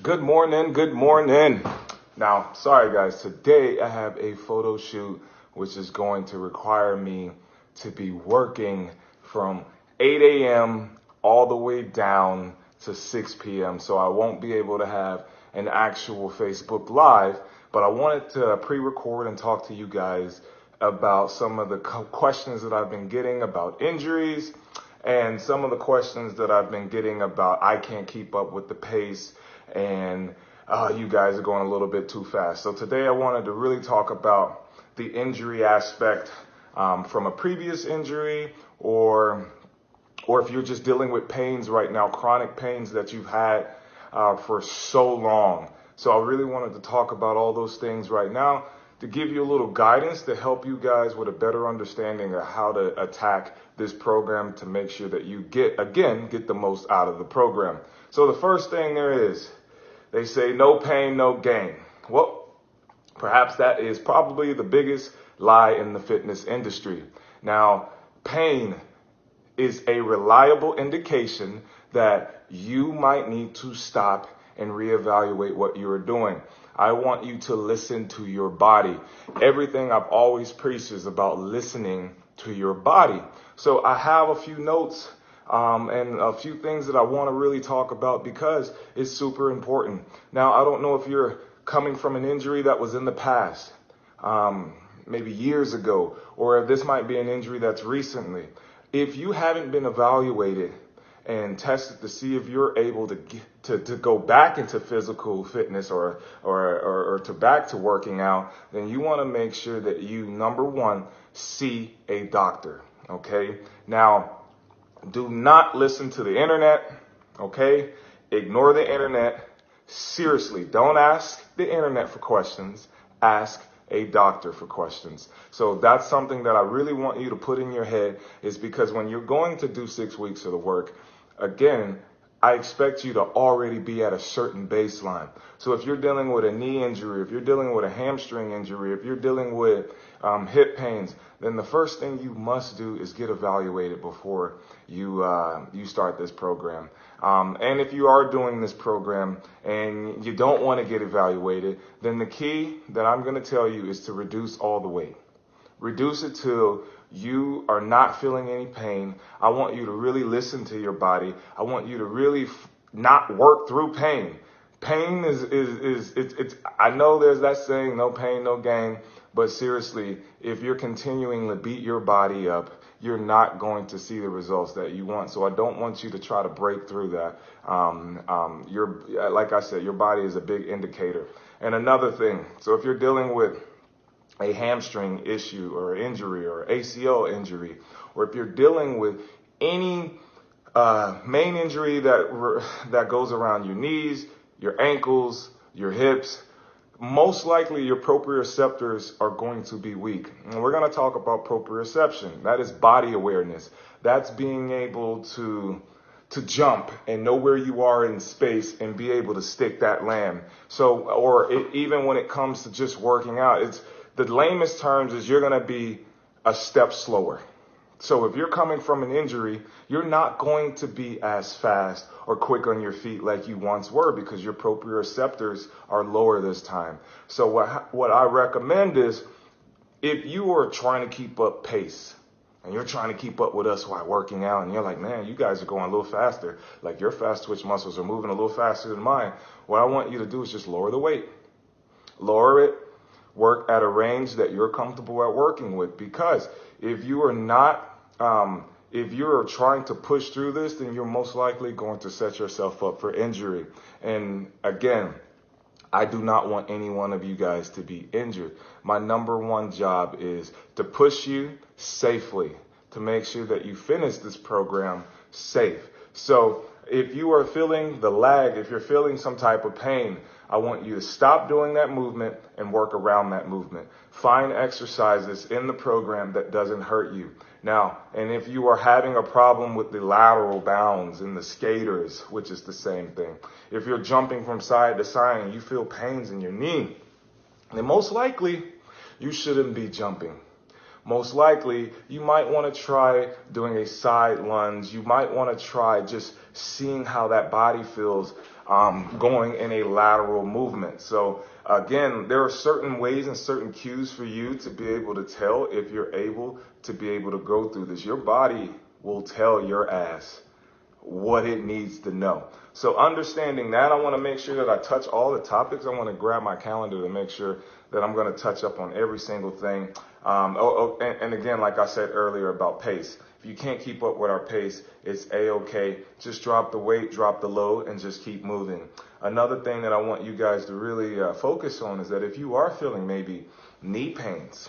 Good morning, good morning. Now, sorry guys, today I have a photo shoot which is going to require me to be working from 8 a.m. all the way down to 6 p.m. So I won't be able to have an actual Facebook Live, but I wanted to pre-record and talk to you guys about some of the questions that I've been getting about injuries and some of the questions that I've been getting about I can't keep up with the pace and you guys are going a little bit too fast. So today I wanted to really talk about the injury aspect from a previous injury or if you're just dealing with pains right now, chronic pains that you've had for so long. So I really wanted to talk about all those things right now to give you a little guidance to help you guys with a better understanding of how to attack this program to make sure that you get the most out of the program. So the first thing there is, they say no pain, no gain. Well, perhaps that is probably the biggest lie in the fitness industry. Now, pain is a reliable indication that you might need to stop and reevaluate what you are doing. I want you to listen to your body. Everything I've always preached is about listening to your body. So I have a few notes and a few things that I want to really talk about because it's super important. Now, I don't know if you're coming from an injury that was in the past, maybe years ago, or if this might be an injury that's recently. If you haven't been evaluated and tested to see if you're able to go back into physical fitness or to back to working out, then you want to make sure that you, number one, see a doctor. Okay. Now, do not listen to the internet. Okay. Ignore the internet. Seriously, don't ask the internet for questions. Ask a doctor for questions. So that's something that I really want you to put in your head, is because when you're going to do 6 weeks of the work, again, I expect you to already be at a certain baseline. So if you're dealing with a knee injury, if you're dealing with a hamstring injury, if you're dealing with hip pains, then the first thing you must do is get evaluated before you start this program. And if you are doing this program and you don't want to get evaluated, then the key that I'm going to tell you is to reduce all the weight. Reduce it till you are not feeling any pain. I want you to really listen to your body. I want you to really not work through pain. Pain it's I know there's that saying, no pain, no gain. But seriously, if you're continuing to beat your body up, you're not going to see the results that you want. So I don't want you to try to break through that. Like I said, your body is a big indicator. And another thing, so if you're dealing with a hamstring issue or injury or ACL injury, or if you're dealing with any main injury that goes around your knees, your ankles, your hips, most likely your proprioceptors are going to be weak. And we're going to talk about proprioception. That is body awareness. That's being able to jump and know where you are in space and be able to stick that land. So, even when it comes to just working out, it's the lamest terms is you're going to be a step slower. So if you're coming from an injury, you're not going to be as fast or quick on your feet like you once were because your proprioceptors are lower this time. So what I recommend is, if you are trying to keep up pace and you're trying to keep up with us while working out and you're like, man, you guys are going a little faster, like your fast twitch muscles are moving a little faster than mine, what I want you to do is just lower the weight. Lower it. Work at a range that you're comfortable at working with, because if you are not, if you're trying to push through this, then you're most likely going to set yourself up for injury. And again, I do not want any one of you guys to be injured. My number one job is to push you safely, to make sure that you finish this program safe. So if you are feeling the lag, if you're feeling some type of pain, I want you to stop doing that movement and work around that movement. Find exercises in the program that doesn't hurt you. Now, and if you are having a problem with the lateral bounds in the skaters, which is the same thing, if you're jumping from side to side and you feel pains in your knee, then most likely you shouldn't be jumping. most likely you might want to try doing a side lunge. You might want to try just seeing how that body feels going in a lateral movement. So again, there are certain ways and certain cues for you to be able to tell if you're able to go through this. Your body will tell your ass what it needs to know. So understanding that, I want to make sure that I touch all the topics. I want to grab my calendar to make sure that I'm going to touch up on every single thing. And again, like I said earlier about pace, if you can't keep up with our pace, it's A-okay. Just drop the weight, drop the load, and just keep moving. Another thing that I want you guys to really focus on is that if you are feeling maybe knee pains,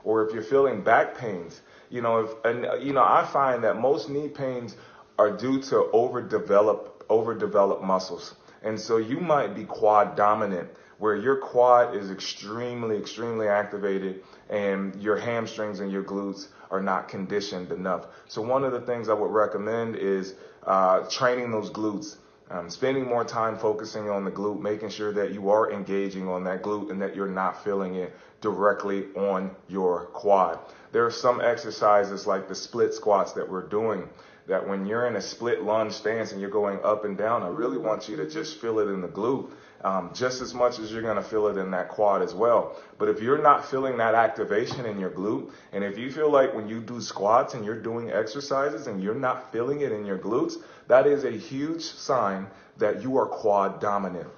or if you're feeling back pains, I find that most knee pains are due to overdeveloped muscles. And so you might be quad dominant, where your quad is extremely activated and your hamstrings and your glutes are not conditioned enough. So one of the things I would recommend is training those glutes, spending more time focusing on the glute, making sure that you are engaging on that glute and that you're not feeling it directly on your quad. There are some exercises like the split squats that we're doing that when you're in a split lunge stance and you're going up and down, I really want you to just feel it in the glute just as much as you're going to feel it in that quad as well. But if you're not feeling that activation in your glute, and if you feel like when you do squats and you're doing exercises and you're not feeling it in your glutes, that is a huge sign that you are quad dominant.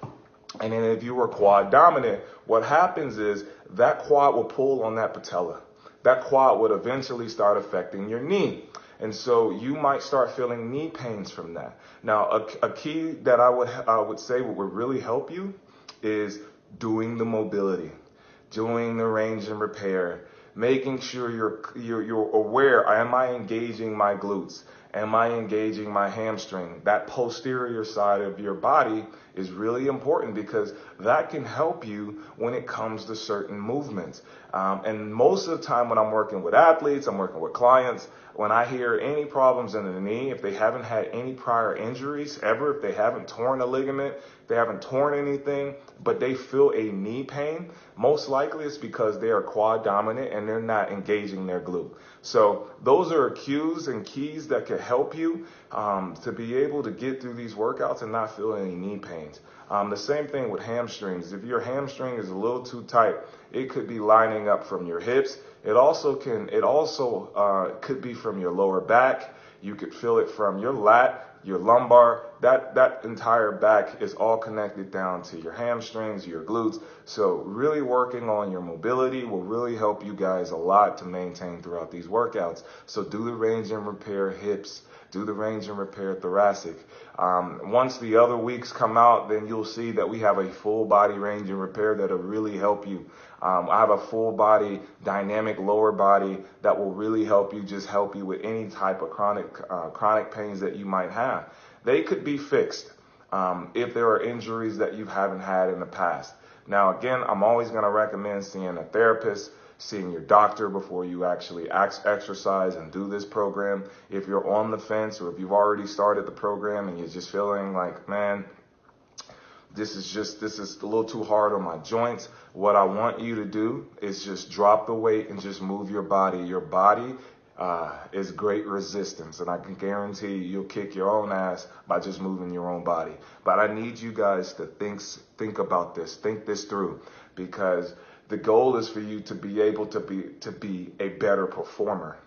And then if you are quad dominant, what happens is that quad will pull on that patella. That quad would eventually start affecting your knee. And so you might start feeling knee pains from that. Now, a key that I would say would really help you is doing the mobility, doing the range and repair, making sure you're aware, am I engaging my glutes? Am I engaging my hamstring? That posterior side of your body is really important because that can help you when it comes to certain movements. And most of the time when I'm working with athletes, I'm working with clients, when I hear any problems in the knee, if they haven't had any prior injuries ever, if they haven't torn a ligament, they haven't torn anything, but they feel a knee pain, most likely it's because they are quad dominant and they're not engaging their glute. So those are cues and keys that can help you to be able to get through these workouts and not feel any knee pains. The same thing with hamstrings. If your hamstring is a little too tight, it could be lining up from your hips. It also could be from your lower back. You could feel it from your lat, your lumbar. That entire back is all connected down to your hamstrings, your glutes. So really working on your mobility will really help you guys a lot to maintain throughout these workouts. So do the range and repair hips. Do the range and repair thoracic. Once the other weeks come out, then you'll see that we have a full body range and repair that'll really help you. I have a full body dynamic lower body that will really help you with any type of chronic pains that you might have. They could be fixed if there are injuries that you haven't had in the past. Now, again, I'm always going to recommend seeing a therapist, seeing your doctor before you actually exercise and do this program. If you're on the fence or if you've already started the program and you're just feeling like, man, this is a little too hard on my joints, what I want you to do is just drop the weight and just move your body. Your body is great resistance, and I can guarantee you'll kick your own ass by just moving your own body. But I need you guys to think about this, think this through, because the goal is for you to be able to be a better performer,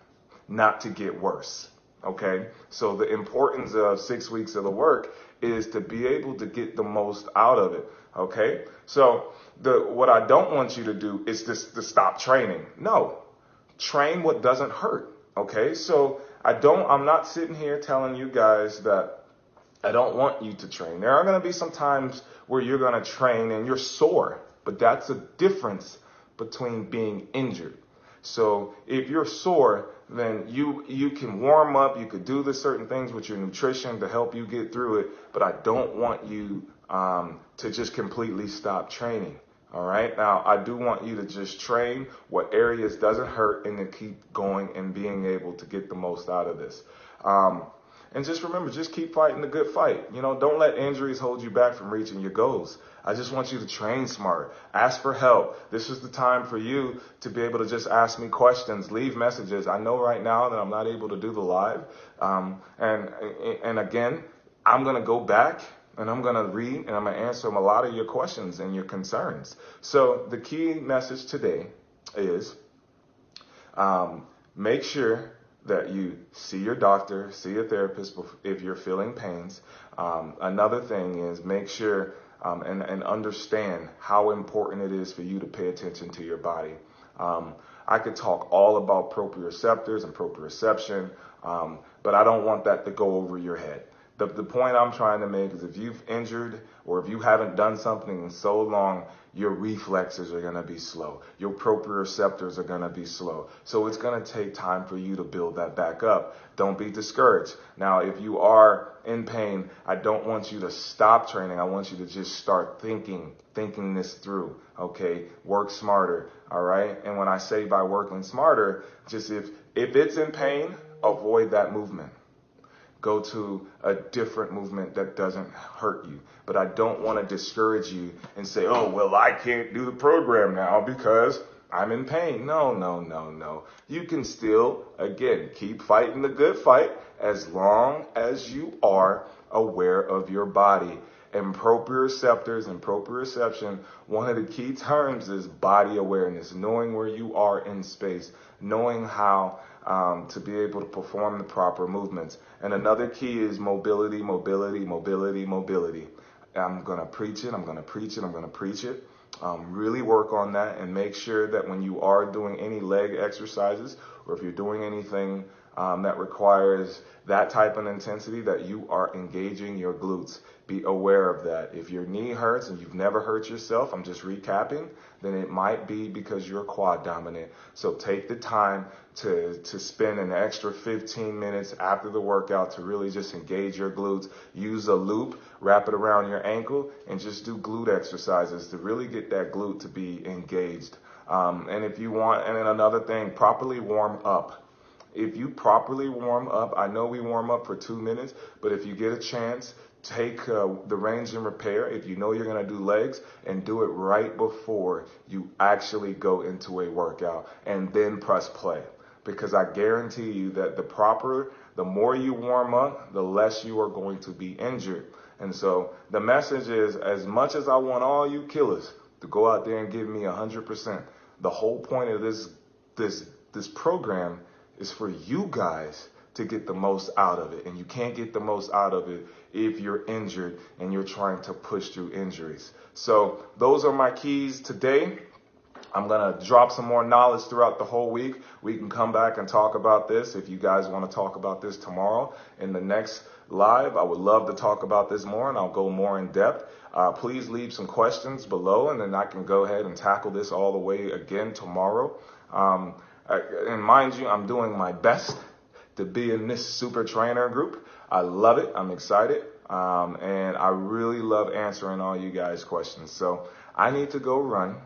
not to get worse. Okay? So the importance of 6 weeks of the work is to be able to get the most out of it. Okay? So what I don't want you to do is to stop training. No. Train what doesn't hurt. Okay? So I'm not sitting here telling you guys that I don't want you to train. There are going to be some times where you're going to train and you're sore, but that's a difference between being injured. So if you're sore, then you can warm up, you could do the certain things with your nutrition to help you get through it, but I don't want you to just completely stop training. All right. Now, I do want you to just train what areas doesn't hurt and to keep going and being able to get the most out of this. And just remember, just keep fighting the good fight. You know, don't let injuries hold you back from reaching your goals. I just want you to train smart. Ask for help. This is the time for you to be able to just ask me questions, leave messages. I know right now that I'm not able to do the live. And again, I'm going to go back and I'm going to read and I'm going to answer a lot of your questions and your concerns. So the key message today is make sure that you see your doctor, see a therapist if you're feeling pains. Another thing is make sure and understand how important it is for you to pay attention to your body. I could talk all about proprioceptors and proprioception, but I don't want that to go over your head. The point I'm trying to make is if you've injured or if you haven't done something in so long, your reflexes are going to be slow. Your proprioceptors are going to be slow. So it's going to take time for you to build that back up. Don't be discouraged. Now, if you are in pain, I don't want you to stop training. I want you to just start thinking this through. Okay? Work smarter. All right? And when I say by working smarter, just if it's in pain, avoid that movement. Go to a different movement that doesn't hurt you. But I don't want to discourage you and say, oh, well, I can't do the program now because I'm in pain. No. You can still, again, keep fighting the good fight as long as you are aware of your body. And proprioceptors and proprioception, one of the key terms is body awareness, knowing where you are in space, knowing how to be able to perform the proper movements. And another key is mobility. I'm going to preach it. Really work on that and make sure that when you are doing any leg exercises or if you're doing anything that requires that type of intensity, that you are engaging your glutes. Be aware of that. If your knee hurts and you've never hurt yourself, I'm just recapping, then it might be because you're quad dominant. So take the time to spend an extra 15 minutes after the workout to really just engage your glutes. Use a loop, wrap it around your ankle, and just do glute exercises to really get that glute to be engaged. And if you want, and then another thing, properly warm up. If you properly warm up, I know we warm up for 2 minutes, but if you get a chance, take the range and repair if you know you're going to do legs and do it right before you actually go into a workout and then press play. Because I guarantee you that the more you warm up, the less you are going to be injured. And so the message is, as much as I want all you killers to go out there and give me 100%, the whole point of this program is for you guys to get the most out of it. And you can't get the most out of it if you're injured and you're trying to push through injuries. So those are my keys today. I'm going to drop some more knowledge throughout the whole week. We can come back and talk about this if you guys want to talk about this tomorrow in the next live. I would love to talk about this more and I'll go more in depth. Please leave some questions below and then I can go ahead and tackle this all the way again tomorrow. And mind you, I'm doing my best to be in this super trainer group. I love it. I'm excited. And I really love answering all you guys' questions. So I need to go run.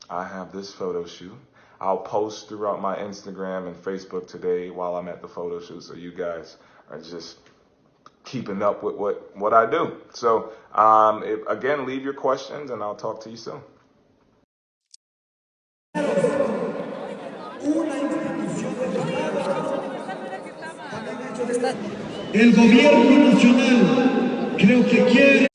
I have this photo shoot. I'll post throughout my Instagram and Facebook today while I'm at the photo shoot. So you guys are just keeping up with what I do. So again, leave your questions and I'll talk to you soon. El gobierno nacional creo que quiere